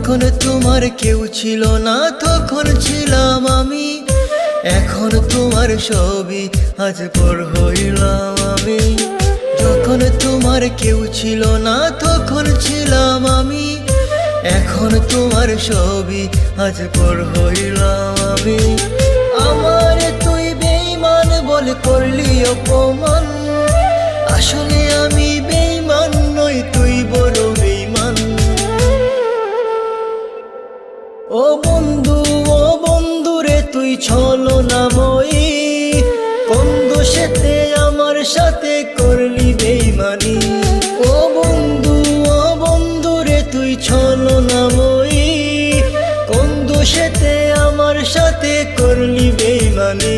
যখন তোমার কেউ ছিল না তখন ছিলাম আমি, এখন তোমার ছবি আজ পর হইলাম আমি। যখন তোমার কেউ ছিল না তখন ছিলাম আমি, এখন তোমার ছবি আজ পর হইলাম আমি। আমার তুই বেঈমান বলে করলি অপমান, আসলে আমি বেঈমান নই, তুই বড় বেঈমান। ও বন্ধু রে তুই ছলনাময়ী, কোন দোষেতে আমার সাথে করলি বেঈমানি। ও বন্ধু রে তুই ছলনাময়ী, কোন দোষেতে আমার সাথে করলি বেঈমানি।